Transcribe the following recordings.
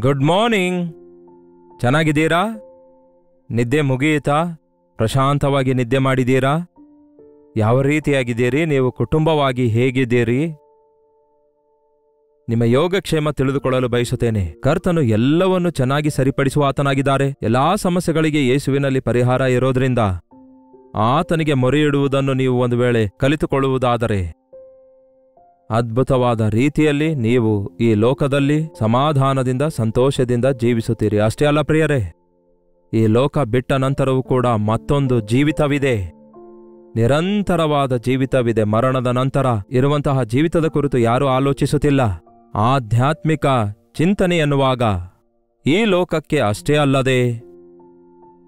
Good morning. ಚೆನ್ನಾಗಿದ್ದೀರಾ? ನಿದ್ದೆ ಮುಗಿಯಿತಾ? ಪ್ರಶಾಂತವಾಗಿ ನಿದ್ದೆ ಮಾಡಿದ್ದೀರಾ? ಯಾವ ರೀತಿಯಾಗಿದ್ದೀರಿ? ನೀವು ಕುಟುಂಬವಾಗಿ ಹೇಗಿದ್ದೀರಿ? ನಿಮ್ಮ ಯೋಗಕ್ಷೇಮ ತಿಳಿದುಕೊಳ್ಳಲು ಬಯಸುತ್ತೇನೆ. ಕರ್ತನು ಎಲ್ಲವನ್ನು ಚೆನ್ನಾಗಿ ಸರಿಪಡಿಸುವ ಆತನಾಗಿದ್ದಾರೆ. ಎಲ್ಲಾ ಸಮಸ್ಯೆಗಳಿಗೆ ಯೇಸುವಿನಲ್ಲಿ ಪರಿಹಾರ ಇರೋದ್ರಿಂದ ಆತನಿಗೆ ಮೊರೆಯಿಡುವುದನ್ನು ನೀವು ಒಂದು ವೇಳೆ ಕಲಿತುಕೊಳ್ಳುವುದಾದರೆ ಅದ್ಭುತವಾದ ರೀತಿಯಲ್ಲಿ ನೀವು ಈ ಲೋಕದಲ್ಲಿ ಸಮಾಧಾನದಿಂದ ಸಂತೋಷದಿಂದ ಜೀವಿಸುತ್ತೀರಿ. ಅಷ್ಟೇ ಅಲ್ಲ ಪ್ರಿಯರೇ, ಈ ಲೋಕ ಬಿಟ್ಟ ನಂತರವೂ ಕೂಡ ಮತ್ತೊಂದು ಜೀವಿತವಿದೆ, ನಿರಂತರವಾದ ಜೀವಿತವಿದೆ. ಮರಣದ ನಂತರ ಇರುವಂತಹ ಜೀವಿತದ ಕುರಿತು ಯಾರೂ ಆಲೋಚಿಸುತ್ತಿಲ್ಲ. ಆಧ್ಯಾತ್ಮಿಕ ಚಿಂತನೆ ಎನ್ನುವಾಗ ಈ ಲೋಕಕ್ಕೆ ಅಷ್ಟೇ ಅಲ್ಲದೆ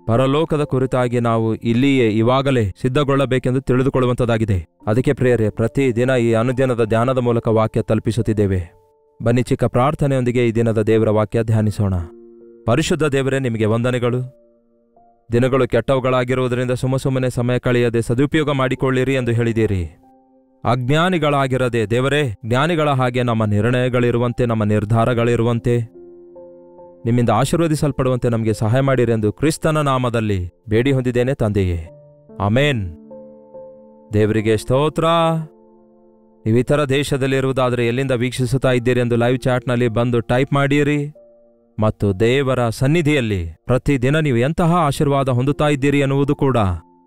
ಪರಲೋಕದ ಕುರಿತಾಗಿ ನಾವು ಇಲ್ಲಿಯೇ ಇವಾಗಲೇ ಸಿದ್ಧಗೊಳ್ಳಬೇಕೆಂದು ತಿಳಿದುಕೊಳ್ಳುವಂಥದ್ದಾಗಿದೆ. ಅದಕ್ಕೆ ಪ್ರಿಯರೇ, ಪ್ರತಿದಿನ ಈ ಅನುದಿನದ ಧ್ಯಾನದ ಮೂಲಕ ವಾಕ್ಯ ತಲುಪಿಸುತ್ತಿದ್ದೇವೆ. ಬನ್ನಿ ಚಿಕ್ಕ ಪ್ರಾರ್ಥನೆಯೊಂದಿಗೆ ಈ ದಿನದ ದೇವರ ವಾಕ್ಯ ಧ್ಯಾನಿಸೋಣ. ಪರಿಶುದ್ಧ ದೇವರೇ, ನಿಮಗೆ ವಂದನೆಗಳು. ದಿನಗಳು ಕೆಟ್ಟವುಗಳಾಗಿರುವುದರಿಂದ ಸುಮ್ಮನೆ ಸಮಯ ಕಳೆಯದೆ ಸದುಪಯೋಗ ಮಾಡಿಕೊಳ್ಳಿರಿ ಎಂದು ಹೇಳಿದ್ದೀರಿ. ಅಜ್ಞಾನಿಗಳಾಗಿರದೆ ದೇವರೇ, ಜ್ಞಾನಿಗಳ ಹಾಗೆ ನಮ್ಮ ನಿರ್ಣಯಗಳಿರುವಂತೆ, ನಮ್ಮ ನಿರ್ಧಾರಗಳಿರುವಂತೆ, ನಿಮ್ಮಿಂದ ಆಶೀರ್ವದಿಸಲ್ಪಡುವಂತೆ ನಮಗೆ ಸಹಾಯ ಮಾಡಿರಿ ಎಂದು ಕ್ರಿಸ್ತನ ನಾಮದಲ್ಲಿ ಬೇಡಿ ಹೊಂದಿದ್ದೇನೆ ತಂದೆಯೇ, ಆಮೇನ್. ದೇವರಿಗೆ ಸ್ತೋತ್ರ. ನೀವು ಇತರ ದೇಶದಲ್ಲಿರುವುದಾದರೆ ಎಲ್ಲಿಂದ ವೀಕ್ಷಿಸುತ್ತಾ ಇದ್ದೀರಿ ಎಂದು ಲೈವ್ ಚಾಟ್ನಲ್ಲಿ ಬಂದು ಟೈಪ್ ಮಾಡಿರಿ. ಮತ್ತು ದೇವರ ಸನ್ನಿಧಿಯಲ್ಲಿ ಪ್ರತಿದಿನ ನೀವು ಎಂತಹ ಆಶೀರ್ವಾದ ಹೊಂದುತ್ತಾ ಇದ್ದೀರಿ ಎನ್ನುವುದು ಕೂಡ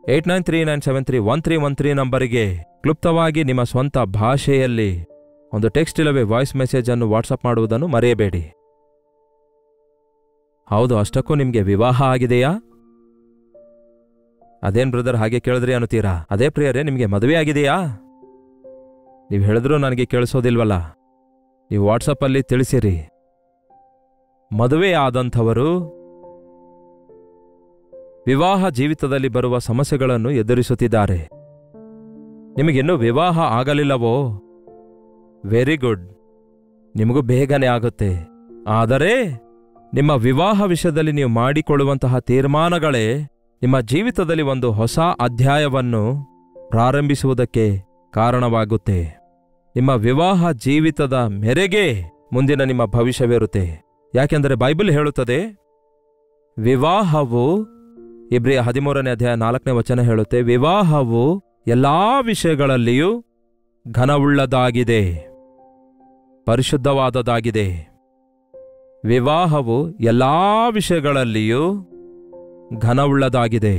8939731313 ನಂಬರಿಗೆ ಕ್ಲುಪ್ತವಾಗಿ ನಿಮ್ಮ ಸ್ವಂತ ಭಾಷೆಯಲ್ಲಿ ಒಂದು ಟೆಕ್ಸ್ಟ್ ಇಲ್ಲವೇ ವಾಯ್ಸ್ ಮೆಸೇಜ್ ಅನ್ನು ವಾಟ್ಸಪ್ ಮಾಡುವುದನ್ನು ಮರೆಯಬೇಡಿ. ಹೌದು, ಅಷ್ಟಕ್ಕೂ ನಿಮಗೆ ವಿವಾಹ ಆಗಿದೆಯಾ? ಅದೇನ್ ಬ್ರದರ್ ಹಾಗೆ ಕೇಳಿದ್ರಿ ಅನ್ನುತ್ತೀರಾ? ಅದೇ ಪ್ರಿಯರೇ, ನಿಮಗೆ ಮದುವೆ ಆಗಿದೆಯಾ? ನೀವು ಹೇಳಿದ್ರೂ ನನಗೆ ಕೇಳಿಸೋದಿಲ್ವಲ್ಲ. ನೀವು ವಾಟ್ಸಪ್ಪಲ್ಲಿ ತಿಳಿಸಿರಿ. ಮದುವೆ ಆದಂಥವರು ವಿವಾಹ ಜೀವಿತದಲ್ಲಿ ಬರುವ ಸಮಸ್ಯೆಗಳನ್ನು ಎದುರಿಸುತ್ತಿದ್ದಾರೆ. ನಿಮಗಿನ್ನೂ ವಿವಾಹ ಆಗಲಿಲ್ಲವೋ? ವೆರಿ ಗುಡ್, ನಿಮಗೂ ಬೇಗನೆ ಆಗುತ್ತೆ. ಆದರೆ ನಿಮ್ಮ ವಿವಾಹ ವಿಷಯದಲ್ಲಿ ನೀವು ಮಾಡಿಕೊಳ್ಳುವಂತಹ ತೀರ್ಮಾನಗಳೇ ನಿಮ್ಮ ಜೀವಿತದಲ್ಲಿ ಒಂದು ಹೊಸ ಅಧ್ಯಾಯವನ್ನು ಪ್ರಾರಂಭಿಸುವುದಕ್ಕೆ ಕಾರಣವಾಗುತ್ತೆ. ನಿಮ್ಮ ವಿವಾಹ ಜೀವಿತದ ಮೇರೆಗೆ ಮುಂದಿನ ನಿಮ್ಮ ಭವಿಷ್ಯವಿರುತ್ತೆ. ಯಾಕೆಂದರೆ ಬೈಬಲ್ ಹೇಳುತ್ತದೆ, ವಿವಾಹವು, ಇಬ್ರಿಯ 13ನೇ ಅಧ್ಯಾಯ 4ನೇ ವಚನ ಹೇಳುತ್ತೆ, ವಿವಾಹವು ಎಲ್ಲಾ ವಿಷಯಗಳಲ್ಲಿಯೂ ಘನವುಳ್ಳದಾಗಿದೆ, ಪರಿಶುದ್ಧವಾದದಾಗಿದೆ. ವಿವಾಹವು ಎಲ್ಲಾ ವಿಷಯಗಳಲ್ಲಿಯೂ ಘನವುಳ್ಳದಾಗಿದೆ.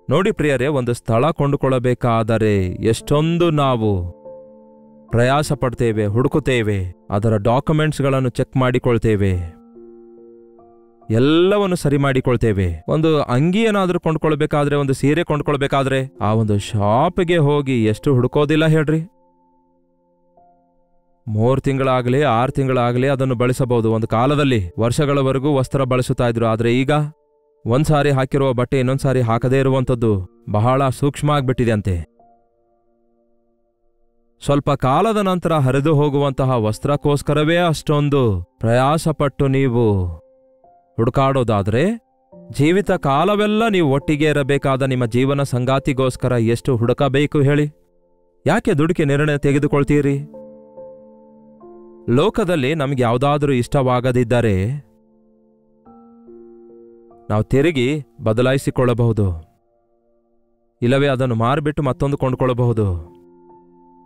ನೋಡಿ ಪ್ರಿಯರೇ, ಒಂದು ಸ್ಥಳ ಕೊಂಡುಕೊಳ್ಳಬೇಕಾದರೆ ಎಷ್ಟೊಂದು ನಾವು ಪ್ರಯಾಸ ಪಡ್ತೇವೆ, ಹುಡುಕುತ್ತೇವೆ, ಅದರ ಡಾಕ್ಯುಮೆಂಟ್ಸ್ಗಳನ್ನು ಚೆಕ್ ಮಾಡಿಕೊಳ್ತೇವೆ, ಎಲ್ಲವನ್ನು ಸರಿ ಮಾಡಿಕೊಳ್ತೇವೆ. ಒಂದು ಅಂಗಿ ಏನಾದರೂ ಕೊಂಡ್ಕೊಳ್ಬೇಕಾದ್ರೆ, ಒಂದು ಸೀರೆ ಕೊಂಡ್ಕೊಳ್ಬೇಕಾದ್ರೆ ಆ ಒಂದು ಶಾಪ್ಗೆ ಹೋಗಿ ಎಷ್ಟು ಹುಡುಕೋದಿಲ್ಲ ಹೇಳ್ರಿ. 3 ತಿಂಗಳಾಗಲಿ 6 ತಿಂಗಳಾಗಲಿ ಅದನ್ನು ಬಳಸಬಹುದು. ಒಂದು ಕಾಲದಲ್ಲಿ ವರ್ಷಗಳವರೆಗೂ ವಸ್ತ್ರ ಬಳಸುತ್ತಾ ಇದ್ರು. ಆದರೆ ಈಗ ಒಂದ್ಸಾರಿ ಹಾಕಿರುವ ಬಟ್ಟೆ ಇನ್ನೊಂದ್ಸಾರಿ ಹಾಕದೇ ಇರುವಂಥದ್ದು ಬಹಳ ಸೂಕ್ಷ್ಮ ಆಗ್ಬಿಟ್ಟಿದೆ ಅಂತೆ. ಸ್ವಲ್ಪ ಕಾಲದ ನಂತರ ಹರಿದು ಹೋಗುವಂತಹ ವಸ್ತ್ರಕ್ಕೋಸ್ಕರವೇ ಅಷ್ಟೊಂದು ಪ್ರಯಾಸಪಟ್ಟು ನೀವು ಹುಡುಕಾಡೋದಾದ್ರೆ, ಜೀವಿತ ಕಾಲವೆಲ್ಲ ನೀವು ಒಟ್ಟಿಗೆ ಇರಬೇಕಾದ ನಿಮ್ಮ ಜೀವನ ಸಂಗಾತಿಗೋಸ್ಕರ ಎಷ್ಟು ಹುಡುಕಬೇಕು ಹೇಳಿ? ಯಾಕೆ ದುಡುಕಿ ನಿರ್ಣಯ ತೆಗೆದುಕೊಳ್ತೀರಿ? ಲೋಕದಲ್ಲಿ ನಮ್ಗೆ ಯಾವುದಾದ್ರೂ ಇಷ್ಟವಾಗದಿದ್ದರೆ ನಾವು ತಿರುಗಿ ಬದಲಾಯಿಸಿಕೊಳ್ಳಬಹುದು, ಇಲ್ಲವೇ ಅದನ್ನು ಮಾರಿಬಿಟ್ಟು ಮತ್ತೊಂದು ಕೊಂಡುಕೊಳ್ಳಬಹುದು.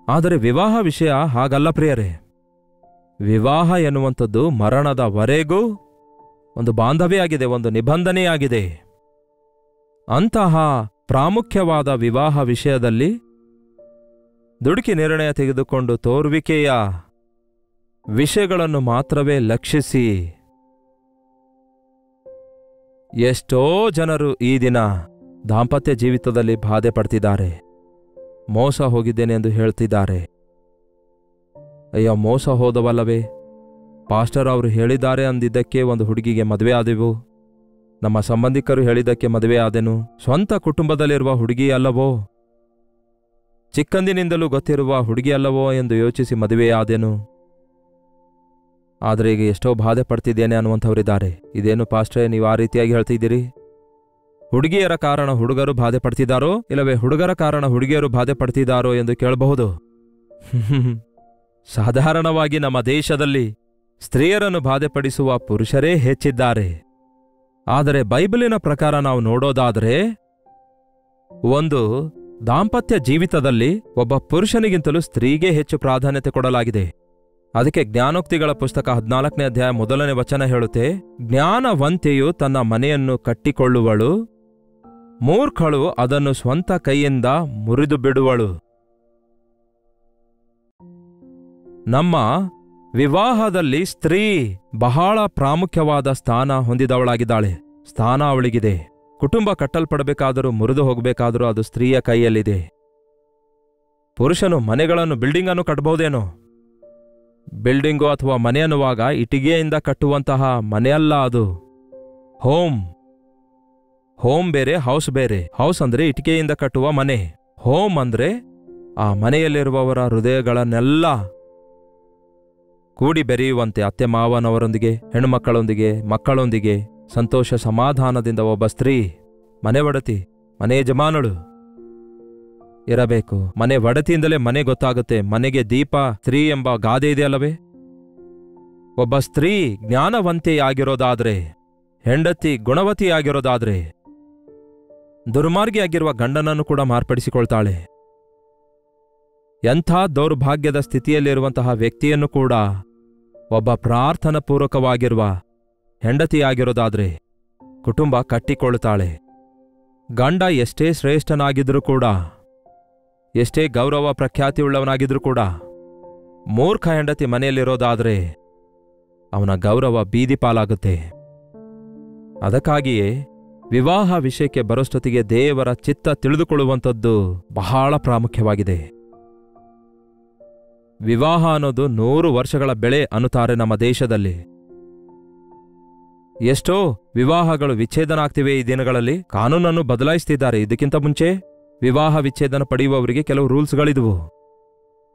ಆದರೆ ವಿವಾಹ ವಿಷಯ ಹಾಗಲ್ಲ ಪ್ರಿಯರೇ. ವಿವಾಹ ಎನ್ನುವಂಥದ್ದು ಮರಣದವರೆಗೂ ಒಂದು ಬಾಂಧವ್ಯ ಆಗಿದೆ, ಒಂದು ನಿಬಂಧನೆಯಾಗಿದೆ. ಅಂತಹ ಪ್ರಾಮುಖ್ಯವಾದ ವಿವಾಹ ವಿಷಯದಲ್ಲಿ ದುಡುಕಿ ನಿರ್ಣಯ ತೆಗೆದುಕೊಂಡು ತೋರುವಿಕೆಯ ವಿಷಯಗಳನ್ನು ಮಾತ್ರವೇ ಲಕ್ಷಿಸಿ ಎಷ್ಟೋ ಜನರು ಈ ದಿನ ದಾಂಪತ್ಯ ಜೀವಿತದಲ್ಲಿ ಬಾಧೆ ಪಡ್ತಿದ್ದಾರೆ. ಮೋಸ ಹೋಗಿದ್ದೇನೆ ಎಂದು ಹೇಳ್ತಿದ್ದಾರೆ. ಅಯ್ಯೋ, ಮೋಸ ಹೋದವಲ್ಲವೇ? ಪಾಸ್ಟರ್ ಅವರು ಹೇಳಿದ್ದಾರೆ ಅಂದಿದ್ದಕ್ಕೆ ಒಂದು ಹುಡುಗಿಗೆ ಮದುವೆ ಆದೆವು, ನಮ್ಮ ಸಂಬಂಧಿಕರು ಹೇಳಿದ್ದಕ್ಕೆ ಮದುವೆ ಆದೆನು, ಸ್ವಂತ ಕುಟುಂಬದಲ್ಲಿರುವ ಹುಡುಗಿ ಅಲ್ಲವೋ, ಚಿಕ್ಕಂದಿನಿಂದಲೂ ಗೊತ್ತಿರುವ ಹುಡುಗಿ ಅಲ್ಲವೋ ಎಂದು ಯೋಚಿಸಿ ಮದುವೆ ಆದೆನು. ಆದರೆ ಈಗ ಎಷ್ಟೋ ಬಾಧೆ ಪಡ್ತಿದ್ದೇನೆ ಅನ್ನುವಂಥವರಿದ್ದಾರೆ. ಇದೇನು ಪಾಸ್ಟ್ರೇ, ನೀವು ಆ ರೀತಿಯಾಗಿ ಹೇಳ್ತಿದ್ದೀರಿ? ಹುಡುಗಿಯರ ಕಾರಣ ಹುಡುಗರು ಬಾಧೆ ಪಡ್ತಿದ್ದಾರೋ, ಇಲ್ಲವೇ ಹುಡುಗರ ಕಾರಣ ಹುಡುಗಿಯರು ಬಾಧೆ ಪಡ್ತಿದ್ದಾರೋ ಎಂದು ಕೇಳಬಹುದು. ಸಾಧಾರಣವಾಗಿ ನಮ್ಮ ದೇಶದಲ್ಲಿ ಸ್ತ್ರೀಯರನ್ನು ಬಾಧೆಪಡಿಸುವ ಪುರುಷರೇ ಹೆಚ್ಚಿದ್ದಾರೆ. ಆದರೆ ಬೈಬಲಿನ ಪ್ರಕಾರ ನಾವು ನೋಡೋದಾದರೆ ಒಂದು ದಾಂಪತ್ಯ ಜೀವಿತದಲ್ಲಿ ಒಬ್ಬ ಪುರುಷನಿಗಿಂತಲೂ ಸ್ತ್ರೀಗೆ ಹೆಚ್ಚು ಪ್ರಾಧಾನ್ಯತೆ ಕೊಡಲಾಗಿದೆ. ಅದಕ್ಕೆ ಜ್ಞಾನೋಕ್ತಿಗಳ ಪುಸ್ತಕ 14ನೇ ಅಧ್ಯಾಯ 1ನೇ ವಚನ ಹೇಳುತ್ತೆ, ಜ್ಞಾನವಂತೆಯು ತನ್ನ ಮನೆಯನ್ನು ಕಟ್ಟಿಕೊಳ್ಳುವಳು, ಮೂರ್ಖಳು ಅದನ್ನು ಸ್ವಂತ ಕೈಯಿಂದ ಮುರಿದು ಬಿಡುವಳು. ನಮ್ಮ ವಿವಾಹದಲ್ಲಿ ಸ್ತ್ರೀ ಬಹಳ ಪ್ರಾಮುಖ್ಯವಾದ ಸ್ಥಾನ ಹೊಂದಿದವಳಾಗಿದ್ದಾಳೆ. ಸ್ಥಾನ ಅವಳಿಗಿದೆ. ಕುಟುಂಬ ಕಟ್ಟಲ್ಪಡಬೇಕಾದರೂ ಮುರಿದು ಹೋಗಬೇಕಾದರೂ ಅದು ಸ್ತ್ರೀಯ ಕೈಯಲ್ಲಿದೆ. ಪುರುಷನು ಮನೆಗಳನ್ನು ಬಿಲ್ಡಿಂಗನ್ನು ಕಟ್ಟಬಹುದೇನೋ? ಬಿಲ್ಡಿಂಗು ಅಥವಾ ಮನೆ ಅನ್ನುವಾಗ ಇಟಿಗೆಯಿಂದ ಕಟ್ಟುವಂತಹ ಮನೆಯಲ್ಲ ಅದು. ಹೋಮ್ ಬೇರೆ, ಹೌಸ್ ಬೇರೆ. ಹೌಸ್ ಅಂದ್ರೆ ಇಟಿಗೆಯಿಂದ ಕಟ್ಟುವ ಮನೆ. ಹೋಮ್ ಅಂದ್ರೆ ಆ ಮನೆಯಲ್ಲಿರುವವರ ಹೃದಯಗಳನ್ನೆಲ್ಲ ಕೂಡಿ ಬೆರೆಯುವಂತೆ ಅತ್ತೆ ಮಾವನವರೊಂದಿಗೆ, ಹೆಣ್ಣುಮಕ್ಕಳೊಂದಿಗೆ, ಮಕ್ಕಳೊಂದಿಗೆ ಸಂತೋಷ ಸಮಾಧಾನದಿಂದ ಒಬ್ಬ ಸ್ತ್ರೀ, ಮನೆ ಒಡತಿ, ಮನೆ ಯಜಮಾನಳು ಇರಬೇಕು. ಮನೆ ಒಡತಿಯಿಂದಲೇ ಮನೆ ಗೊತ್ತಾಗುತ್ತೆ. ಮನೆಗೆ ದೀಪ ಸ್ತ್ರೀ ಎಂಬ ಗಾದೆ ಇದೆಯಲ್ಲವೇ? ಒಬ್ಬ ಸ್ತ್ರೀ ಜ್ಞಾನವಂತೆಯಾಗಿರೋದಾದ್ರೆ, ಹೆಂಡತಿ ಗುಣವತಿಯಾಗಿರೋದಾದ್ರೆ, ದುರ್ಮಾರ್ಗಿಯಾಗಿರುವ ಗಂಡನನ್ನು ಕೂಡ ಮಾರ್ಪಡಿಸಿಕೊಳ್ತಾಳೆ. ಎಂಥ ದೌರ್ಭಾಗ್ಯದ ಸ್ಥಿತಿಯಲ್ಲಿರುವಂತಹ ವ್ಯಕ್ತಿಯನ್ನು ಕೂಡ ಒಬ್ಬ ಪ್ರಾರ್ಥನಾಪೂರ್ವಕವಾಗಿರುವ ಹೆಂಡತಿಯಾಗಿರೋದಾದ್ರೆ ಕುಟುಂಬ ಕಟ್ಟಿಕೊಳ್ಳುತ್ತಾಳೆ. ಗಂಡ ಎಷ್ಟೇ ಶ್ರೇಷ್ಠನಾಗಿದ್ರೂ ಕೂಡ, ಎಷ್ಟೇ ಗೌರವ ಪ್ರಖ್ಯಾತಿಯುಳ್ಳವನಾಗಿದ್ರೂ ಕೂಡ, ಮೂರ್ಖ ಹೆಂಡತಿ ಮನೆಯಲ್ಲಿರೋದಾದ್ರೆ ಅವನ ಗೌರವ ಬೀದಿ ಪಾಲಾಗುತ್ತೆ. ಅದಕ್ಕಾಗಿಯೇ ವಿವಾಹ ವಿಷಯಕ್ಕೆ ಬರೋಷ್ಟೊತ್ತಿಗೆ ದೇವರ ಚಿತ್ತ ತಿಳಿದುಕೊಳ್ಳುವಂಥದ್ದು ಬಹಳ ಪ್ರಾಮುಖ್ಯವಾಗಿದೆ. ವಿವಾಹ ಅನ್ನೋದು 100 ವರ್ಷಗಳ ಬೆಳೆ ಅನ್ನುತ್ತಾರೆ ನಮ್ಮ ದೇಶದಲ್ಲಿ. ಎಷ್ಟೋ ವಿವಾಹಗಳು ವಿಚ್ಛೇದನ ಆಗ್ತಿವೆ ಈ ದಿನಗಳಲ್ಲಿ. ಕಾನೂನನ್ನು ಬದಲಾಯಿಸ್ತಿದ್ದಾರೆ. ಇದಕ್ಕಿಂತ ಮುಂಚೆ ವಿವಾಹ ವಿಚ್ಛೇದನ ಪಡೆಯುವವರಿಗೆ ಕೆಲವು ರೂಲ್ಸ್ಗಳಿದ್ವು.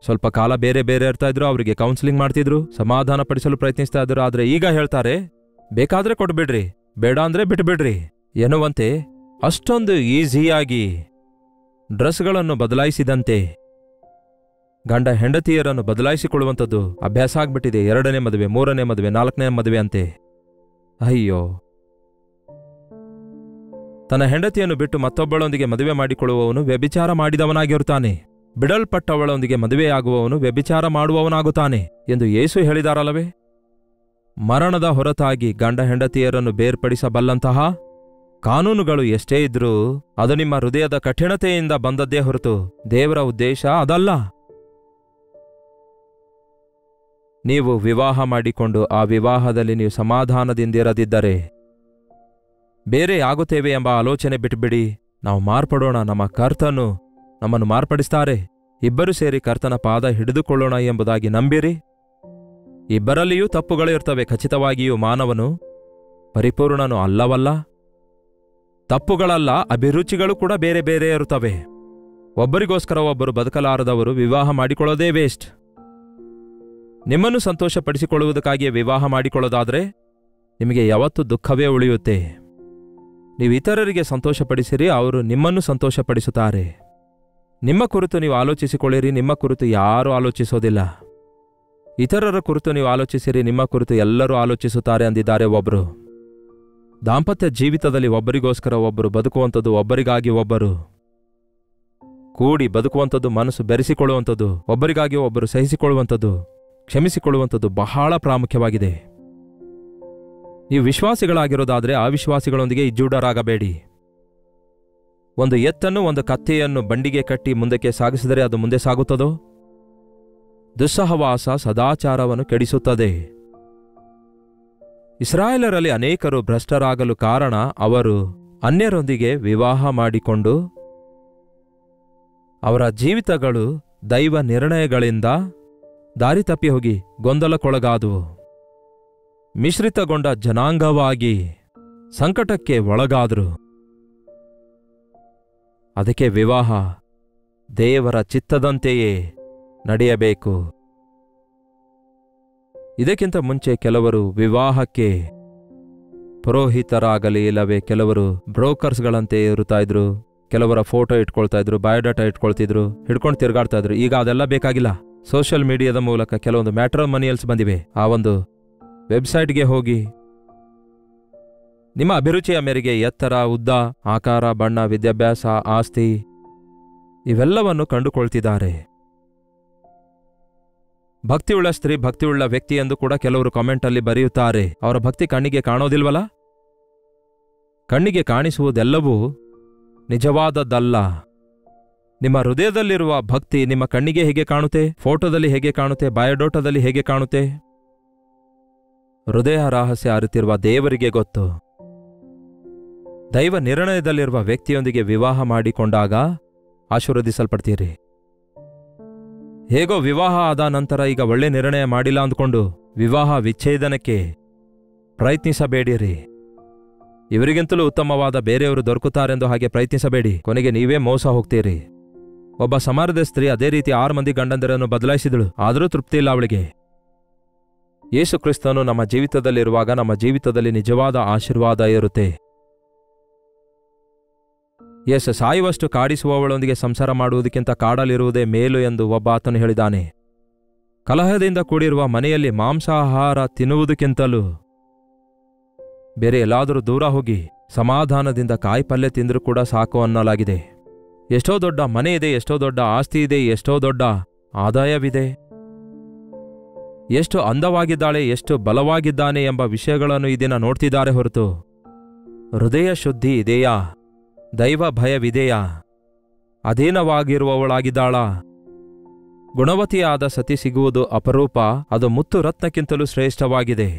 ಸ್ವಲ್ಪ ಕಾಲ ಬೇರೆ ಬೇರೆ ಇರ್ತಾ ಇದ್ರು, ಅವರಿಗೆ ಕೌನ್ಸಿಲಿಂಗ್ ಮಾಡ್ತಿದ್ರು, ಸಮಾಧಾನ ಪಡಿಸಲು ಪ್ರಯತ್ನಿಸ್ತಾ ಇದ್ರು. ಆದ್ರೆ ಈಗ ಹೇಳ್ತಾರೆ, ಬೇಕಾದ್ರೆ ಕೊಟ್ಬಿಡ್ರಿ, ಬೇಡ ಅಂದ್ರೆ ಬಿಟ್ಬಿಡ್ರಿ ಎನ್ನುವಂತೆ ಅಷ್ಟೊಂದು ಈಸಿಯಾಗಿ ಡ್ರೆಸ್ಗಳನ್ನು ಬದಲಾಯಿಸಿದಂತೆ ಗಂಡ ಹೆಂಡತಿಯರನ್ನು ಬದಲಾಯಿಸಿಕೊಳ್ಳುವಂಥದ್ದು ಅಭ್ಯಾಸ ಆಗ್ಬಿಟ್ಟಿದೆ. 2ನೇ ಮದುವೆ, 3ನೇ ಮದುವೆ, 4ನೇ ಮದುವೆ ಅಂತೆ. ಅಯ್ಯೋ, ತನ್ನ ಹೆಂಡತಿಯನ್ನು ಬಿಟ್ಟು ಮತ್ತೊಬ್ಬಳೊಂದಿಗೆ ಮದುವೆ ಮಾಡಿಕೊಳ್ಳುವವನು ವ್ಯಭಿಚಾರ ಮಾಡಿದವನಾಗಿರುತ್ತಾನೆ. ಬಿಡಲ್ಪಟ್ಟವಳೊಂದಿಗೆ ಮದುವೆಯಾಗುವವನು ವ್ಯಭಿಚಾರ ಮಾಡುವವನಾಗುತ್ತಾನೆ ಎಂದು ಯೇಸು ಹೇಳಿದಾರಲ್ಲವೇ? ಮರಣದ ಹೊರತಾಗಿ ಗಂಡ ಹೆಂಡತಿಯರನ್ನು ಬೇರ್ಪಡಿಸಬಲ್ಲಂತಹ ಕಾನೂನುಗಳು ಎಷ್ಟೇ ಇದ್ರೂ ಅದು ನಿಮ್ಮ ಹೃದಯದ ಕಠಿಣತೆಯಿಂದ ಬಂದದ್ದೇ ಹೊರತು ದೇವರ ಉದ್ದೇಶ ಅದಲ್ಲ. ನೀವು ವಿವಾಹ ಮಾಡಿಕೊಂಡು ಆ ವಿವಾಹದಲ್ಲಿ ನೀವು ಸಮಾಧಾನದಿಂದಿರದಿದ್ದರೆ ಬೇರೆ ಆಗುತ್ತೇವೆ ಎಂಬ ಆಲೋಚನೆ ಬಿಟ್ಬಿಡಿ. ನಾವು ಮಾರ್ಪಡೋಣ, ನಮ್ಮ ಕರ್ತನು ನಮ್ಮನ್ನು ಮಾರ್ಪಡಿಸ್ತಾರೆ, ಇಬ್ಬರು ಸೇರಿ ಕರ್ತನ ಪಾದ ಹಿಡಿದುಕೊಳ್ಳೋಣ ಎಂಬುದಾಗಿ ನಂಬಿರಿ. ಇಬ್ಬರಲ್ಲಿಯೂ ತಪ್ಪುಗಳಿರ್ತವೆ. ಖಚಿತವಾಗಿಯೂ ಮಾನವನು ಪರಿಪೂರ್ಣನು ಅಲ್ಲವಲ್ಲ. ತಪ್ಪುಗಳಲ್ಲ, ಅಭಿರುಚಿಗಳು ಕೂಡ ಬೇರೆ ಬೇರೆ ಇರುತ್ತವೆ. ಒಬ್ಬರಿಗೋಸ್ಕರ ಒಬ್ಬರು ಬದುಕಲಾರದವರು ವಿವಾಹ ಮಾಡಿಕೊಳ್ಳೋದೇ ವೇಸ್ಟ್. ನಿಮ್ಮನ್ನು ಸಂತೋಷಪಡಿಸಿಕೊಳ್ಳುವುದಕ್ಕಾಗಿಯೇ ವಿವಾಹ ಮಾಡಿಕೊಳ್ಳೋದಾದ್ರೆ ನಿಮಗೆ ಯಾವತ್ತೂ ದುಃಖವೇ ಉಳಿಯುತ್ತೆ. ನೀವು ಇತರರಿಗೆ ಸಂತೋಷಪಡಿಸಿರಿ, ಅವರು ನಿಮ್ಮನ್ನು ಸಂತೋಷಪಡಿಸುತ್ತಾರೆ. ನಿಮ್ಮ ಕುರಿತು ನೀವು ಆಲೋಚಿಸಿಕೊಳ್ಳಿರಿ, ನಿಮ್ಮ ಕುರಿತು ಯಾರೂ ಆಲೋಚಿಸೋದಿಲ್ಲ. ಇತರರ ಕುರಿತು ನೀವು ಆಲೋಚಿಸಿರಿ, ನಿಮ್ಮ ಕುರಿತು ಎಲ್ಲರೂ ಆಲೋಚಿಸುತ್ತಾರೆ ಅಂದಿದ್ದಾರೆ ಒಬ್ಬರು. ದಾಂಪತ್ಯ ಜೀವಿತದಲ್ಲಿ ಒಬ್ಬರಿಗೋಸ್ಕರ ಒಬ್ಬರು ಬದುಕುವಂಥದ್ದು, ಒಬ್ಬರಿಗಾಗಿ ಒಬ್ಬರು ಕೂಡಿ ಬದುಕುವಂಥದ್ದು, ಮನಸ್ಸು ಬೆರೆಸಿಕೊಳ್ಳುವಂಥದ್ದು, ಒಬ್ಬರಿಗಾಗಿ ಒಬ್ಬರು ಸಹಿಸಿಕೊಳ್ಳುವಂಥದ್ದು, ಕ್ಷಮಿಸಿಕೊಳ್ಳುವಂಥದ್ದು ಬಹಳ ಪ್ರಾಮುಖ್ಯವಾಗಿದೆ. ನೀವು ವಿಶ್ವಾಸಿಗಳಾಗಿರೋದಾದರೆ ಅವಿಶ್ವಾಸಿಗಳೊಂದಿಗೆ ಇಜ್ಜೂಡರಾಗಬೇಡಿ. ಒಂದು ಎತ್ತನ್ನು ಒಂದು ಕತ್ತೆಯನ್ನು ಬಂಡಿಗೆ ಕಟ್ಟಿ ಮುಂದಕ್ಕೆ ಸಾಗಿಸಿದರೆ ಅದು ಮುಂದೆ ಸಾಗುತ್ತದೋ? ದುಸ್ಸಹವಾಸ ಸದಾಚಾರವನ್ನು ಕೆಡಿಸುತ್ತದೆ. ಇಸ್ರಾಯೇಲರಲ್ಲಿ ಅನೇಕರು ಭ್ರಷ್ಟರಾಗಲು ಕಾರಣ ಅವರು ಅನ್ಯರೊಂದಿಗೆ ವಿವಾಹ ಮಾಡಿಕೊಂಡು ಅವರ ಜೀವಿತಗಳು ದೈವ ನಿರ್ಣಯಗಳಿಂದ ದಾರಿ ತಪ್ಪಿ ಹೋಗಿ ಗೊಂದಲಕ್ಕೊಳಗಾದುವು. ಮಿಶ್ರಿತಗೊಂಡ ಜನಾಂಗವಾಗಿ ಸಂಕಟಕ್ಕೆ ಒಳಗಾದರು. ಅದಕ್ಕೆ ವಿವಾಹ ದೇವರ ಚಿತ್ತದಂತೆಯೇ ನಡೆಯಬೇಕು. ಇದಕ್ಕಿಂತ ಮುಂಚೆ ಕೆಲವರು ವಿವಾಹಕ್ಕೆ ಪುರೋಹಿತರಾಗಲಿ ಇಲ್ಲವೇ ಕೆಲವರು ಬ್ರೋಕರ್ಸ್ಗಳಂತೆ ಇರುತ್ತಾ ಇದ್ರು. ಕೆಲವರ ಫೋಟೋ ಇಟ್ಕೊಳ್ತಾ ಇದ್ರು, ಬಯೋಡಾಟಾ ಇಟ್ಕೊಳ್ತಿದ್ರು, ಹಿಡ್ಕೊಂಡು ತಿರುಗಾಡ್ತಾ ಇದ್ರು. ಈಗ ಅದೆಲ್ಲ ಬೇಕಾಗಿಲ್ಲ. ಸೋಷಿಯಲ್ ಮೀಡಿಯಾದ ಮೂಲಕ ಕೆಲವೊಂದು ಮ್ಯಾಟ್ರಿಮೋನಿಯಲ್ಸ್ ಬಂದಿವೆ. ಆ ಒಂದು ವೆಬ್ಸೈಟ್ಗೆ ಹೋಗಿ ನಿಮ್ಮ ಅಭಿರುಚಿಯ ಮೇರೆಗೆ ಎತ್ತರ, ಉದ್ದ, ಆಕಾರ, ಬಣ್ಣ, ವಿದ್ಯಾಭ್ಯಾಸ, ಆಸ್ತಿ ಇವೆಲ್ಲವನ್ನು ಕಂಡುಕೊಳ್ತಿದ್ದಾರೆ. ಭಕ್ತಿಯುಳ್ಳ ಸ್ತ್ರೀ, ಭಕ್ತಿಯುಳ್ಳ ವ್ಯಕ್ತಿ ಎಂದು ಕೂಡ ಕೆಲವರು ಕಾಮೆಂಟಲ್ಲಿ ಬರೆಯುತ್ತಾರೆ. ಅವರ ಭಕ್ತಿ ಕಣ್ಣಿಗೆ ಕಾಣೋದಿಲ್ವಲ್ಲ? ಕಣ್ಣಿಗೆ ಕಾಣಿಸುವುದೆಲ್ಲವೂ ನಿಜವಾದದ್ದಲ್ಲ. ನಿಮ್ಮ ಹೃದಯದಲ್ಲಿರುವ ಭಕ್ತಿ ನಿಮ್ಮ ಕಣ್ಣಿಗೆ ಹೇಗೆ ಕಾಣುತ್ತೆ? ಫೋಟೋದಲ್ಲಿ ಹೇಗೆ ಕಾಣುತ್ತೆ? ಬಯೋಡಾಟಾದಲ್ಲಿ ಹೇಗೆ ಕಾಣುತ್ತೆ? ಹೃದಯ ರಹಸ್ಯ ಅರಿತಿರುವ ದೇವರಿಗೆ ಗೊತ್ತು. ದೈವ ನಿರ್ಣಯದಲ್ಲಿರುವ ವ್ಯಕ್ತಿಯೊಂದಿಗೆ ವಿವಾಹ ಮಾಡಿಕೊಂಡಾಗ ಆಶೀರ್ವದಿಸಲ್ಪಡ್ತೀರಿ. ಹೇಗೋ ವಿವಾಹ ಆದ ನಂತರ ಈಗ ಒಳ್ಳೆ ನಿರ್ಣಯ ಮಾಡಿಲ್ಲ ಅಂದ್ಕೊಂಡು ವಿವಾಹ ವಿಚ್ಛೇದನಕ್ಕೆ ಪ್ರಯತ್ನಿಸಬೇಡಿರಿ. ಇವರಿಗಿಂತಲೂ ಉತ್ತಮವಾದ ಬೇರೆಯವರು ದೊರಕುತ್ತಾರೆಂದು ಹಾಗೆ ಪ್ರಯತ್ನಿಸಬೇಡಿ. ಕೊನೆಗೆ ನೀವೇ ಮೋಸ ಹೋಗ್ತೀರಿ. ಒಬ್ಬ ಸಮಾರ್ಯದ ಸ್ತ್ರೀ ಅದೇ ರೀತಿ 6 ಮಂದಿ ಗಂಡಂದಿರನ್ನು ಬದಲಾಯಿಸಿದಳು, ಆದರೂ ತೃಪ್ತಿ ಇಲ್ಲ ಅವಳಿಗೆ. ಯೇಸು ಕ್ರಿಸ್ತನು ನಮ್ಮ ಜೀವಿತದಲ್ಲಿರುವಾಗ ನಮ್ಮ ಜೀವಿತದಲ್ಲಿ ನಿಜವಾದ ಆಶೀರ್ವಾದ ಇರುತ್ತೆ. ಸಾಯುವಷ್ಟು ಕಾಡಿಸುವವಳೊಂದಿಗೆ ಸಂಸಾರ ಮಾಡುವುದಕ್ಕಿಂತ ಕಾಡಲಿರುವುದೇ ಮೇಲು ಎಂದು ಒಬ್ಬ ಆತನು ಹೇಳಿದಾನೆ. ಕಲಹದಿಂದ ಕೂಡಿರುವ ಮನೆಯಲ್ಲಿ ಮಾಂಸಾಹಾರ ತಿನ್ನುವುದಕ್ಕಿಂತಲೂ ಬೇರೆ ಎಲ್ಲಾದರೂ ದೂರ ಹೋಗಿ ಸಮಾಧಾನದಿಂದ ಕಾಯಿಪಲ್ಯ ತಿಂದರೂ ಕೂಡ ಸಾಕು ಅನ್ನಲಾಗಿದೆ. ಎಷ್ಟೋ ದೊಡ್ಡ ಮನೆ ಇದೆ, ಎಷ್ಟೋ ದೊಡ್ಡ ಆಸ್ತಿ ಇದೆ, ಎಷ್ಟೋ ದೊಡ್ಡ ಆದಾಯವಿದೆ, ಎಷ್ಟು ಅಂದವಾಗಿದ್ದಾಳೆ, ಎಷ್ಟು ಬಲವಾಗಿದ್ದಾನೆ ಎಂಬ ವಿಷಯಗಳನ್ನು ಈ ದಿನ ನೋಡ್ತಿದ್ದಾರೆ ಹೊರತು ಹೃದಯ ಶುದ್ಧಿ ಇದೆಯಾ? ದೈವ ಭಯವಿದೆಯಾ? ಅಧೀನವಾಗಿರುವವಳಾಗಿದ್ದಾಳಾ? ಗುಣವತಿಯಾದ ಸತಿ ಸಿಗುವುದು ಅಪರೂಪ. ಅದು ಮುತ್ತು ರತ್ನಕ್ಕಿಂತಲೂ ಶ್ರೇಷ್ಠವಾಗಿದೆ.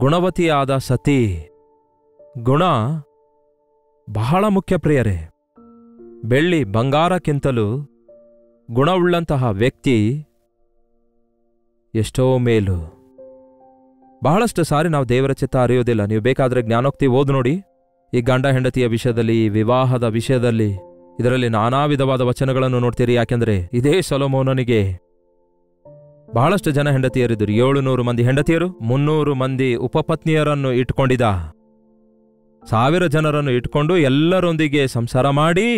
ಗುಣವತಿಯಾದ ಸತಿ ಗುಣ ಬಹಳ ಮುಖ್ಯ ಪ್ರಿಯರೇ. ಬೆಳ್ಳಿ ಬಂಗಾರಕ್ಕಿಂತಲೂ ಗುಣವುಳ್ಳಂತಹ ವ್ಯಕ್ತಿ ಎಷ್ಟೋ ಮೇಲು. ಬಹಳಷ್ಟು ಸಾರಿ ನಾವು ದೇವರ ಚಿತ್ತ ಅರಿಯೋದಿಲ್ಲ. ನೀವು ಬೇಕಾದರೆ ಜ್ಞಾನೋಕ್ತಿ ಓದು ನೋಡಿ. ಈ ಗಂಡ ಹೆಂಡತಿಯ ವಿಷಯದಲ್ಲಿ, ಈ ವಿವಾಹದ ವಿಷಯದಲ್ಲಿ, ಇದರಲ್ಲಿ ನಾನಾ ವಿಧವಾದ ವಚನಗಳನ್ನು ನೋಡ್ತೀರಿ. ಯಾಕೆಂದರೆ ಇದೇ ಸೊಲೊಮೋನನಿಗೆ ಬಹಳಷ್ಟು ಜನ ಹೆಂಡತಿಯರಿದ್ದರು. 700 ಮಂದಿ ಹೆಂಡತಿಯರು, 300 ಮಂದಿ ಉಪಪತ್ನಿಯರನ್ನು ಇಟ್ಕೊಂಡಿದ್ದ. 1000 ಜನರನ್ನು ಇಟ್ಕೊಂಡು ಎಲ್ಲರೊಂದಿಗೆ ಸಂಸಾರ ಮಾಡಿ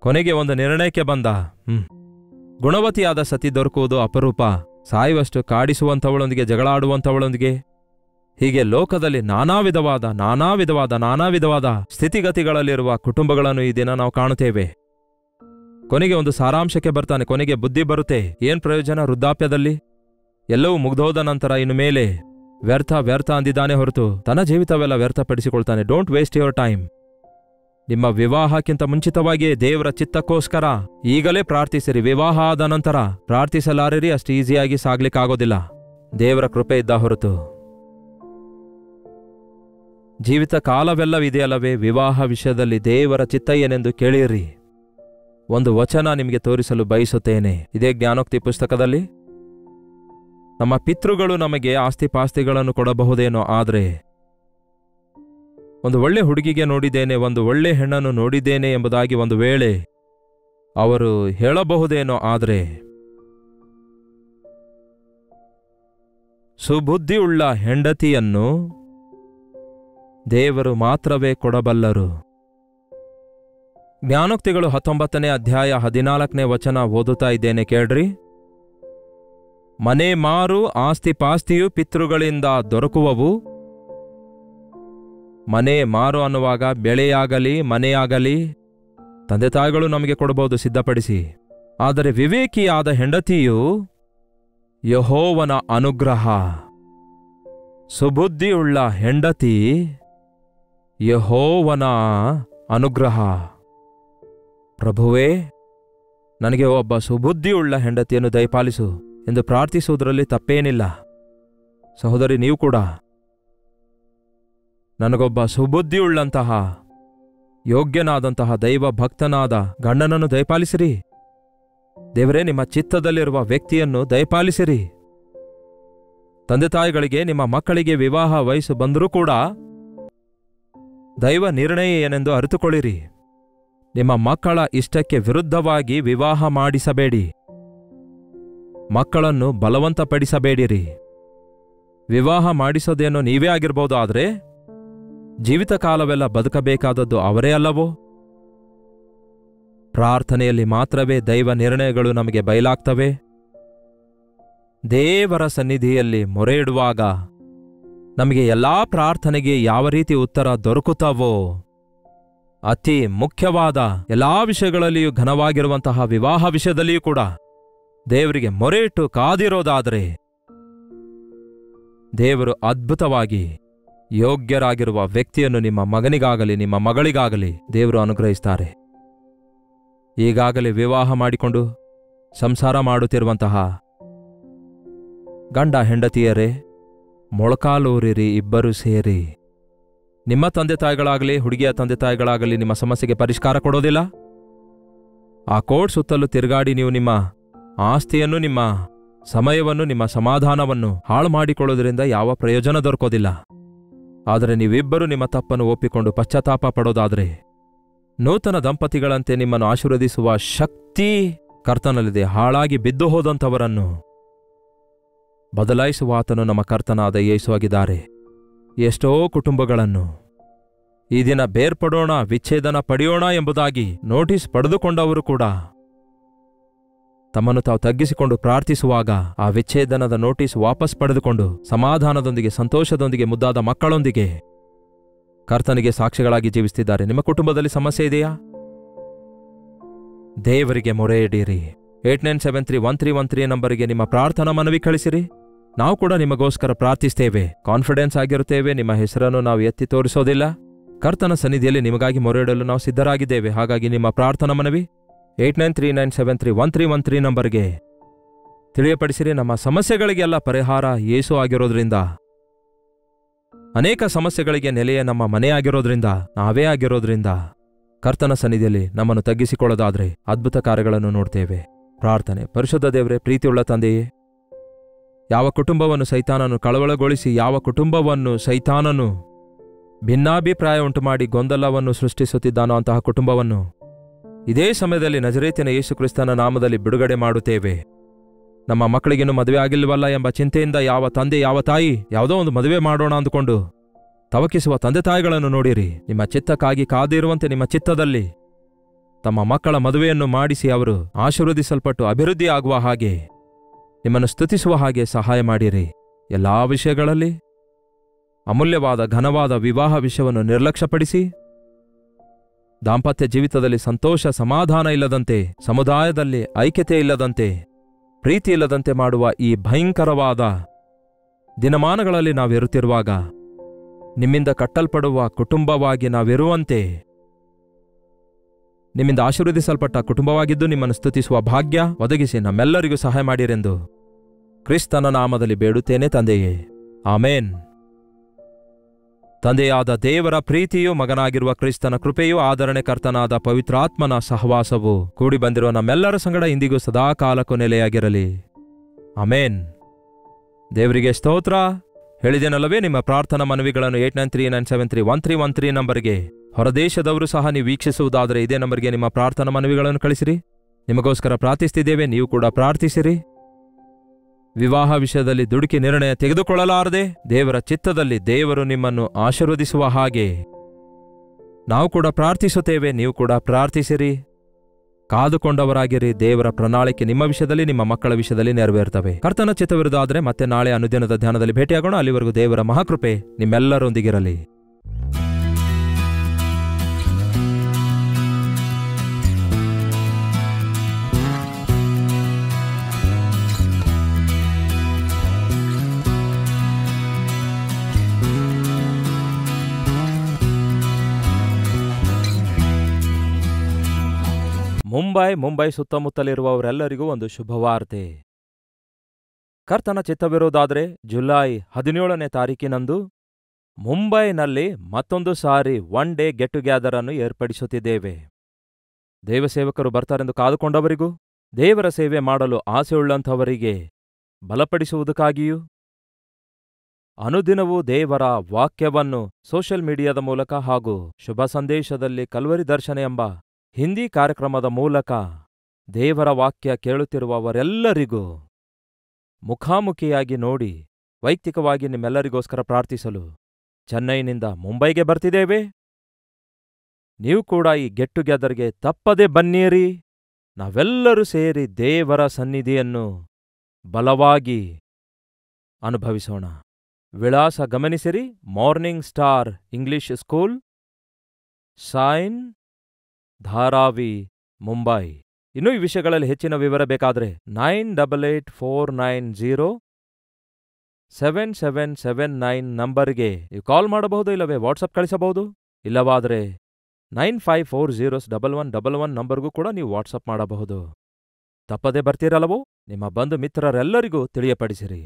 ಕೊನೆಗೆ ಒಂದು ನಿರ್ಣಯಕ್ಕೆ ಬಂದ. ಗುಣವತಿಯಾದ ಸತಿ ದೊರಕುವುದು ಅಪರೂಪ. ಸಾಯುವಷ್ಟು ಕಾಡಿಸುವಂಥವಳೊಂದಿಗೆ, ಜಗಳಾಡುವಂಥವಳೊಂದಿಗೆ, ಹೀಗೆ ಲೋಕದಲ್ಲಿ ನಾನಾ ವಿಧವಾದ ಸ್ಥಿತಿಗತಿಗಳಲ್ಲಿರುವ ಕುಟುಂಬಗಳನ್ನು ಈ ದಿನ ನಾವು ಕಾಣುತ್ತೇವೆ. ಕೊನೆಗೆ ಒಂದು ಸಾರಾಂಶಕ್ಕೆ ಬರ್ತಾನೆ. ಕೊನೆಗೆ ಬುದ್ಧಿ ಬರುತ್ತೆ. ಏನ್ ಪ್ರಯೋಜನ ವೃದ್ಧಾಪ್ಯದಲ್ಲಿ? ಎಲ್ಲವೂ ಮುಗ್ದೋದ ನಂತರ ಇನ್ನು ಮೇಲೆ ವ್ಯರ್ಥ ಅಂದಿದ್ದಾನೆ ಹೊರತು ತನ್ನ ಜೀವಿತವೆಲ್ಲ ವ್ಯರ್ಥಪಡಿಸಿಕೊಳ್ತಾನೆ. Don't waste your time. ನಿಮ್ಮ ವಿವಾಹಕ್ಕಿಂತ ಮುಂಚಿತವಾಗಿಯೇ ದೇವರ ಚಿತ್ತಕ್ಕೋಸ್ಕರ ಈಗಲೇ ಪ್ರಾರ್ಥಿಸಿರಿ. ವಿವಾಹ ಆದ ನಂತರ ಪ್ರಾರ್ಥಿಸಲಾರಿರಿ, ಅಷ್ಟು ಈಸಿಯಾಗಿ ಸಾಗ್ಲಿಕ್ಕಾಗೋದಿಲ್ಲ. ದೇವರ ಕೃಪೆ ಇದ್ದ ಹೊರತು. ಜೀವಿತ ಕಾಲವೆಲ್ಲವಿದೆಯಲ್ಲವೇ ವಿವಾಹ ವಿಷಯದಲ್ಲಿ ದೇವರ ಚಿತ್ತ ಏನೆಂದು ಕೇಳಿರಿ. ಒಂದು ವಚನ ನಿಮಗೆ ತೋರಿಸಲು ಬಯಸುತ್ತೇನೆ. ಇದೇ ಜ್ಞಾನೋಕ್ತಿ ಪುಸ್ತಕದಲ್ಲಿ. ನಮ್ಮ ಪಿತೃಗಳು ನಮಗೆ ಆಸ್ತಿಪಾಸ್ತಿಗಳನ್ನು ಕೊಡಬಹುದೇನೋ, ಆದರೆ ಒಂದು ಒಳ್ಳೆ ಹುಡುಗಿಗೆ ನೋಡಿದ್ದೇನೆ, ಒಂದು ಒಳ್ಳೆ ಹೆಣ್ಣನ್ನು ನೋಡಿದ್ದೇನೆ ಎಂಬುದಾಗಿ ಒಂದು ವೇಳೆ ಅವರು ಹೇಳಬಹುದೇನೋ, ಆದರೆ ಸುಬುದ್ಧಿಯುಳ್ಳ ಹೆಂಡತಿಯನ್ನು ದೇವರು ಮಾತ್ರವೇ ಕೊಡಬಲ್ಲರು. ಜ್ಞಾನೋಕ್ತಿಗಳು 19ನೇ ಅಧ್ಯಾಯ 14ನೇ ವಚನ ಓದುತ್ತಾ ಇದ್ದೇನೆ, ಕೇಳ್ರಿ. ಮನೆ ಮಾರು ಆಸ್ತಿಪಾಸ್ತಿಯು ಪಿತೃಗಳಿಂದ ದೊರಕುವವು. ಮನೆ ಮಾರು ಅನ್ನುವಾಗ ಬೆಳೆಯಾಗಲಿ ಮನೆಯಾಗಲಿ ತಂದೆ ತಾಯಿಗಳು ನಮಗೆ ಕೊಡಬಹುದು ಸಿದ್ಧಪಡಿಸಿ. ಆದರೆ ವಿವೇಕಿಯಾದ ಹೆಂಡತಿಯು ಯೆಹೋವನ ಅನುಗ್ರಹ. ಸುಬುದ್ಧಿಯುಳ್ಳ ಹೆಂಡತಿ ಯೆಹೋವನ ಅನುಗ್ರಹ. ಪ್ರಭುವೇ, ನನಗೆ ಒಬ್ಬ ಸುಬುದ್ಧಿಯುಳ್ಳ ಹೆಂಡತಿಯನ್ನು ದಯಪಾಲಿಸು ಎಂದು ಪ್ರಾರ್ಥಿಸುವುದರಲ್ಲಿ ತಪ್ಪೇನಿಲ್ಲ. ಸಹೋದರಿ, ನೀವು ಕೂಡ ನನಗೊಬ್ಬ ಸುಬುದ್ಧಿಯುಳ್ಳಂತಹ ಯೋಗ್ಯನಾದಂತಹ ದೈವ ಭಕ್ತನಾದ ಗಂಡನನ್ನು ದಯಪಾಲಿಸಿರಿ. ದೇವರೇ, ನಿಮ್ಮ ಚಿತ್ತದಲ್ಲಿರುವ ವ್ಯಕ್ತಿಯನ್ನು ದಯಪಾಲಿಸಿರಿ. ತಂದೆ ತಾಯಿಗಳಿಗೆ ನಿಮ್ಮ ಮಕ್ಕಳಿಗೆ ವಿವಾಹ ವಯಸ್ಸು ಬಂದರೂ ಕೂಡ ದೈವ ನಿರ್ಣಯ ಏನೆಂದು ಅರಿತುಕೊಳ್ಳಿರಿ. ನಿಮ್ಮ ಮಕ್ಕಳ ಇಷ್ಟಕ್ಕೆ ವಿರುದ್ಧವಾಗಿ ವಿವಾಹ ಮಾಡಿಸಬೇಡಿ. ಮಕ್ಕಳನ್ನು ಬಲವಂತಪಡಿಸಬೇಡಿರಿ. ವಿವಾಹ ಮಾಡಿಸೋದೇನೋ ನೀವೇ ಆಗಿರ್ಬೋದು, ಆದರೆ ಜೀವಿತ ಕಾಲವೆಲ್ಲ ಬದುಕಬೇಕಾದದ್ದು ಅವರೇ ಅಲ್ಲವೋ? ಪ್ರಾರ್ಥನೆಯಲ್ಲಿ ಮಾತ್ರವೇ ದೈವ ನಿರ್ಣಯಗಳು ನಮಗೆ ಬಯಲಾಗ್ತವೆ. ದೇವರ ಸನ್ನಿಧಿಯಲ್ಲಿ ಮೊರೆ ಇಡುವಾಗ ನಮಗೆ ಎಲ್ಲಾ ಪ್ರಾರ್ಥನೆಗೆ ಯಾವ ರೀತಿ ಉತ್ತರ ದೊರಕುತ್ತವೋ, ಅತಿ ಮುಖ್ಯವಾದ ಎಲ್ಲಾ ವಿಷಯಗಳಲ್ಲಿಯೂ ಘನವಾಗಿರುವಂತಹ ವಿವಾಹ ವಿಷಯದಲ್ಲಿಯೂ ಕೂಡ ದೇವರಿಗೆ ಮೊರೆ ಇಟ್ಟು ಕಾದಿರೋದಾದರೆ ದೇವರು ಅದ್ಭುತವಾಗಿ ಯೋಗ್ಯರಾಗಿರುವ ವ್ಯಕ್ತಿಯನ್ನು ನಿಮ್ಮ ಮಗನಿಗಾಗಲಿ ನಿಮ್ಮ ಮಗಳಿಗಾಗಲಿ ದೇವರು ಅನುಗ್ರಹಿಸ್ತಾರೆ. ಈಗಾಗಲೇ ವಿವಾಹ ಮಾಡಿಕೊಂಡು ಸಂಸಾರ ಮಾಡುತ್ತಿರುವಂತಹ ಗಂಡ ಹೆಂಡತಿಯರೇ, ಮೊಳಕಾಲೂರಿರಿ ಇಬ್ಬರು ಸೇರಿ. ನಿಮ್ಮ ತಂದೆ ತಾಯಿಗಳಾಗಲಿ ಹುಡುಗಿಯ ತಂದೆ ತಾಯಿಗಳಾಗಲಿ ನಿಮ್ಮ ಸಮಸ್ಯೆಗೆ ಪರಿಷ್ಕಾರ ಕೊಡೋದಿಲ್ಲ. ಆ ಕೋರ್ಟ್ ಸುತ್ತಲೂ ತಿರುಗಾಡಿ ನೀವು ನಿಮ್ಮ ಆಸ್ತಿಯನ್ನು, ನಿಮ್ಮ ಸಮಯವನ್ನು, ನಿಮ್ಮ ಸಮಾಧಾನವನ್ನು ಹಾಳು ಮಾಡಿಕೊಳ್ಳೋದ್ರಿಂದ ಯಾವ ಪ್ರಯೋಜನ ದೊರಕೋದಿಲ್ಲ. ಆದರೆ ನೀವಿಬ್ಬರು ನಿಮ್ಮ ತಪ್ಪನ್ನು ಒಪ್ಪಿಕೊಂಡು ಪಶ್ಚಾತ್ತಾಪ ಪಡೋದಾದರೆ ನೂತನ ದಂಪತಿಗಳಂತೆ ನಿಮ್ಮನ್ನು ಆಶೀರ್ವದಿಸುವ ಶಕ್ತಿ ಕರ್ತನಲ್ಲಿದೆ. ಹಾಳಾಗಿ ಬಿದ್ದು ಹೋದಂಥವರನ್ನು ಬದಲಾಯಿಸುವ ಆತನು ನಮ್ಮ ಕರ್ತನಾದ ಯೇಸುವಾಗಿದ್ದಾರೆ. ಎಷ್ಟೋ ಕುಟುಂಬಗಳನ್ನು ಈ ದಿನ ಬೇರ್ಪಡೋಣ, ವಿಚ್ಛೇದನ ಪಡೆಯೋಣ ಎಂಬುದಾಗಿ ನೋಟಿಸ್ ಪಡೆದುಕೊಂಡವರು ಕೂಡ ತಮ್ಮನ್ನು ತಾವು ತಗ್ಗಿಸಿಕೊಂಡು ಪ್ರಾರ್ಥಿಸುವಾಗ ಆ ವಿಚ್ಛೇದನದ ನೋಟಿಸ್ ವಾಪಸ್ ಪಡೆದುಕೊಂಡು ಸಮಾಧಾನದೊಂದಿಗೆ, ಸಂತೋಷದೊಂದಿಗೆ, ಮುದ್ದಾದ ಮಕ್ಕಳೊಂದಿಗೆ ಕರ್ತನಿಗೆ ಸಾಕ್ಷಿಗಳಾಗಿ ಜೀವಿಸುತ್ತಿದ್ದಾರೆ. ನಿಮ್ಮ ಕುಟುಂಬದಲ್ಲಿ ಸಮಸ್ಯೆ ಇದೆಯಾ? ದೇವರಿಗೆ ಮೊರೆ ಇಡಿರಿ. 89731313 ನಂಬರಿಗೆ ನಿಮ್ಮ ಪ್ರಾರ್ಥನಾ ಮನವಿ ಕಳಿಸಿರಿ. ನಾವು ಕೂಡ ನಿಮಗೋಸ್ಕರ ಪ್ರಾರ್ಥಿಸ್ತೇವೆ. ಕಾನ್ಫಿಡೆನ್ಸ್ ಆಗಿರುತ್ತೇವೆ. ನಿಮ್ಮ ಹೆಸರನ್ನು ನಾವು ಎತ್ತಿ ತೋರಿಸೋದಿಲ್ಲ. ಕರ್ತನ ಸನ್ನಿಧಿಯಲ್ಲಿ ನಿಮಗಾಗಿ ಮೊರೆ ಇಡಲು ನಾವು ಸಿದ್ಧರಾಗಿದ್ದೇವೆ. ಹಾಗಾಗಿ ನಿಮ್ಮ ಪ್ರಾರ್ಥನಾ ಮನವಿ 8939731313 ನಂಬರ್ಗೆ ತಿಳಿಯಪಡಿಸಿರಿ. ನಮ್ಮ ಸಮಸ್ಯೆಗಳಿಗೆಲ್ಲ ಪರಿಹಾರ ಯೇಸು ಆಗಿರೋದ್ರಿಂದ, ಅನೇಕ ಸಮಸ್ಯೆಗಳಿಗೆ ನೆಲೆಯ ನಮ್ಮ ಮನೆಯಾಗಿರೋದ್ರಿಂದ, ನಾವೇ ಆಗಿರೋದ್ರಿಂದ ಕರ್ತನ ಸನ್ನಿಧಿಯಲ್ಲಿ ನಮ್ಮನ್ನು ತಗ್ಗಿಸಿಕೊಳ್ಳೋದಾದ್ರೆ ಅದ್ಭುತ ಕಾರ್ಯಗಳನ್ನು ನೋಡ್ತೇವೆ. ಪ್ರಾರ್ಥನೆ. ಪರಿಶುದ್ಧ ದೇವರೇ, ಪ್ರೀತಿಯುಳ್ಳ ತಂದೆಯೇ, ಯಾವ ಕುಟುಂಬವನ್ನು ಸೈತಾನನು ಕಳವಳಗೊಳಿಸಿ, ಯಾವ ಕುಟುಂಬವನ್ನು ಸೈತಾನನು ಭಿನ್ನಾಭಿಪ್ರಾಯ ಉಂಟುಮಾಡಿ ಗೊಂದಲವನ್ನು ಸೃಷ್ಟಿಸುತ್ತಿದ್ದಾನೋ ಅಂತಹ ಕುಟುಂಬವನ್ನು ಇದೇ ಸಮಯದಲ್ಲಿ ನಜರೇತಿನ ಯೇಸು ಕ್ರಿಸ್ತನ ನಾಮದಲ್ಲಿ ಬಿಡುಗಡೆ ಮಾಡುತ್ತೇವೆ. ನಮ್ಮ ಮಕ್ಕಳಿಗೇನು ಮದುವೆ ಆಗಿಲ್ವಲ್ಲ ಎಂಬ ಚಿಂತೆಯಿಂದ ಯಾವ ತಂದೆ ಯಾವ ತಾಯಿ ಯಾವುದೋ ಒಂದು ಮದುವೆ ಮಾಡೋಣ ಅಂದುಕೊಂಡು ತವಕಿಸುವ ತಂದೆ ತಾಯಿಗಳನ್ನು ನೋಡಿರಿ. ನಿಮ್ಮ ಚಿತ್ತಕ್ಕಾಗಿ ಕಾದಿರುವಂತೆ ನಿಮ್ಮ ಚಿತ್ತದಲ್ಲಿ ತಮ್ಮ ಮಕ್ಕಳ ಮದುವೆಯನ್ನು ಮಾಡಿಸಿ ಅವರು ಆಶೀರ್ವದಿಸಲ್ಪಟ್ಟು ಅಭಿವೃದ್ಧಿ ಆಗುವ ಹಾಗೆ, ನಿಮ್ಮನ್ನು ಸ್ತುತಿಸುವ ಹಾಗೆ ಸಹಾಯ ಮಾಡಿರಿ. ಎಲ್ಲಾ ವಿಷಯಗಳಲ್ಲಿ ಅಮೂಲ್ಯವಾದ ಘನವಾದ ವಿವಾಹ ವಿಷಯವನ್ನು ನಿರ್ಲಕ್ಷ್ಯಪಡಿಸಿ ದಾಂಪತ್ಯ ಜೀವಿತದಲ್ಲಿ ಸಂತೋಷ ಸಮಾಧಾನ ಇಲ್ಲದಂತೆ, ಸಮುದಾಯದಲ್ಲಿ ಐಕ್ಯತೆ ಇಲ್ಲದಂತೆ, ಪ್ರೀತಿ ಇಲ್ಲದಂತೆ ಮಾಡುವ ಈ ಭಯಂಕರವಾದ ದಿನಮಾನಗಳಲ್ಲಿ ನಾವಿರುತ್ತಿರುವಾಗ ನಿಮ್ಮಿಂದ ಕಟ್ಟಲ್ಪಡುವ ಕುಟುಂಬವಾಗಿ ನಾವಿರುವಂತೆ, ನಿಮ್ಮಿಂದ ಆಶೀರ್ವದಿಸಲ್ಪಟ್ಟ ಕುಟುಂಬವಾಗಿದ್ದು ನಿಮ್ಮನ್ನು ಸ್ತುತಿಸುವ ಭಾಗ್ಯ ಒದಗಿಸಿ ನಮ್ಮೆಲ್ಲರಿಗೂ ಸಹಾಯ ಮಾಡಿರೆಂದು ಕ್ರಿಸ್ತನ ನಾಮದಲ್ಲಿ ಬೇಡುತ್ತೇನೆ ತಂದೆಯೇ, ಆಮೇನ್. ತಂದೆಯಾದ ದೇವರ ಪ್ರೀತಿಯೂ ಮಗನಾಗಿರುವ ಕ್ರಿಸ್ತನ ಕೃಪೆಯೂ ಆದರಣೆ ಕರ್ತನಾದ ಪವಿತ್ರಾತ್ಮನ ಸಹವಾಸವು ಕೂಡಿ ಬಂದಿರುವ ನಮ್ಮೆಲ್ಲರ ಸಂಗಡ ಇಂದಿಗೂ ಸದಾಕಾಲಕ್ಕೂ ನೆಲೆಯಾಗಿರಲಿ. ಆಮೇನ್. ದೇವರಿಗೆ ಸ್ತೋತ್ರ. ಹೇಳಿದೆನಲ್ಲವೇ, ನಿಮ್ಮ ಪ್ರಾರ್ಥನಾ ಮನವಿಗಳನ್ನು 8939731313 ನಂಬರ್ಗೆ, ಹೊರದೇಶದವರು ಸಹ ನೀವು ವೀಕ್ಷಿಸುವುದಾದರೆ ಇದೇ ನಂಬರ್ಗೆ ನಿಮ್ಮ ಪ್ರಾರ್ಥನಾ ಮನವಿಗಳನ್ನು ಕಳಿಸಿರಿ. ನಿಮಗೋಸ್ಕರ ಪ್ರಾರ್ಥಿಸ್ತಿದ್ದೇವೆ, ನೀವು ಕೂಡ ಪ್ರಾರ್ಥಿಸಿರಿ. ವಿವಾಹ ವಿಷಯದಲ್ಲಿ ದುಡುಕಿ ನಿರ್ಣಯ ತೆಗೆದುಕೊಳ್ಳಲಾರದೆ ದೇವರ ಚಿತ್ತದಲ್ಲಿ ದೇವರು ನಿಮ್ಮನ್ನು ಆಶೀರ್ವದಿಸುವ ಹಾಗೆ ನಾವು ಕೂಡ ಪ್ರಾರ್ಥಿಸುತ್ತೇವೆ. ನೀವು ಕೂಡ ಪ್ರಾರ್ಥಿಸಿರಿ. ಕಾದುಕೊಂಡವರಾಗಿರಿ. ದೇವರ ಪ್ರಣಾಳಿಕೆ ನಿಮ್ಮ ವಿಷಯದಲ್ಲಿ, ನಿಮ್ಮ ಮಕ್ಕಳ ವಿಷಯದಲ್ಲಿ ನೆರವೇರ್ತವೆ. ಕರ್ತನ ಚಿತ್ತವಿರುವುದಾದರೆ ಮತ್ತೆ ನಾಳೆ ಅನುದಿನದ ಧ್ಯಾನದಲ್ಲಿ ಭೇಟಿಯಾಗೋಣ. ಅಲ್ಲಿವರೆಗೂ ದೇವರ ಮಹಾಕೃಪೆ ನಿಮ್ಮೆಲ್ಲರೊಂದಿಗಿರಲಿ. ಮುಂಬೈ ಸುತ್ತಮುತ್ತಲಿರುವವರೆಲ್ಲರಿಗೂ ಒಂದು ಶುಭವಾರ್ತೆ. ಕರ್ತನ ಚಿತ್ತವಿರುವುದಾದರೆ ಜುಲೈ 17ನೇ ತಾರೀಕಿನಂದು ಮುಂಬೈನಲ್ಲಿ ಮತ್ತೊಂದು ಸಾರಿ ಒನ್ ಡೇ ಗೆಟ್ ಟುಗ್ಯಾದರ್ ಅನ್ನು ಏರ್ಪಡಿಸುತ್ತಿದ್ದೇವೆ. ದೇವಸೇವಕರು ಬರ್ತಾರೆಂದು ಕಾದುಕೊಂಡವರಿಗೂ, ದೇವರ ಸೇವೆ ಮಾಡಲು ಆಸೆಯುಳ್ಳಂಥವರಿಗೆ ಬಲಪಡಿಸುವುದಕ್ಕಾಗಿಯೂ, ಅನುದಿನವೂ ದೇವರ ವಾಕ್ಯವನ್ನು ಸೋಷಿಯಲ್ ಮೀಡಿಯಾದ ಮೂಲಕ ಹಾಗೂ ಶುಭ ಸಂದೇಶದಲ್ಲಿ ಕಲ್ವರಿ ದರ್ಶನ ಎಂಬ ಹಿಂದಿ ಕಾರ್ಯಕ್ರಮದ ಮೂಲಕ ದೇವರ ವಾಕ್ಯ ಕೇಳುತ್ತಿರುವವರೆಲ್ಲರಿಗೂ ಮುಖಾಮುಖಿಯಾಗಿ ನೋಡಿ ವೈಯಕ್ತಿಕವಾಗಿ ನಿಮ್ಮೆಲ್ಲರಿಗೋಸ್ಕರ ಪ್ರಾರ್ಥಿಸಲು ಚೆನ್ನೈನಿಂದ ಮುಂಬೈಗೆ ಬರ್ತಿದ್ದೇವೆ. ನೀವು ಕೂಡ ಈ ಗೆಟ್ ಟುಗೆದರ್ಗೆ ತಪ್ಪದೆ ಬನ್ನಿರಿ. ನಾವೆಲ್ಲರೂ ಸೇರಿ ದೇವರ ಸನ್ನಿಧಿಯನ್ನು ಬಲವಾಗಿ ಅನುಭವಿಸೋಣ. ವಿಳಾಸ ಗಮನಿಸಿರಿ: morning star English school, Sion, Dharavi, Mumbai. ಇನ್ನೂ ಈ ವಿಷಯಗಳಲ್ಲಿ ಹೆಚ್ಚಿನ ವಿವರ ಬೇಕಾದರೆ 9884907779 ನಂಬರ್ಗೆ ನೀವು ಕಾಲ್ ಮಾಡಬಹುದು, ಇಲ್ಲವೇ ವಾಟ್ಸಪ್ ಕಳಿಸಬಹುದು. ಇಲ್ಲವಾದರೆ 95401111 ನಂಬರ್ಗೂ ಕೂಡ ನೀವು ವಾಟ್ಸಪ್ ಮಾಡಬಹುದು. ತಪ್ಪದೇ ಬರ್ತೀರಲ್ಲವೋ? ನಿಮ್ಮ ಬಂಧು ಮಿತ್ರರೆಲ್ಲರಿಗೂ ತಿಳಿಯಪಡಿಸಿರಿ.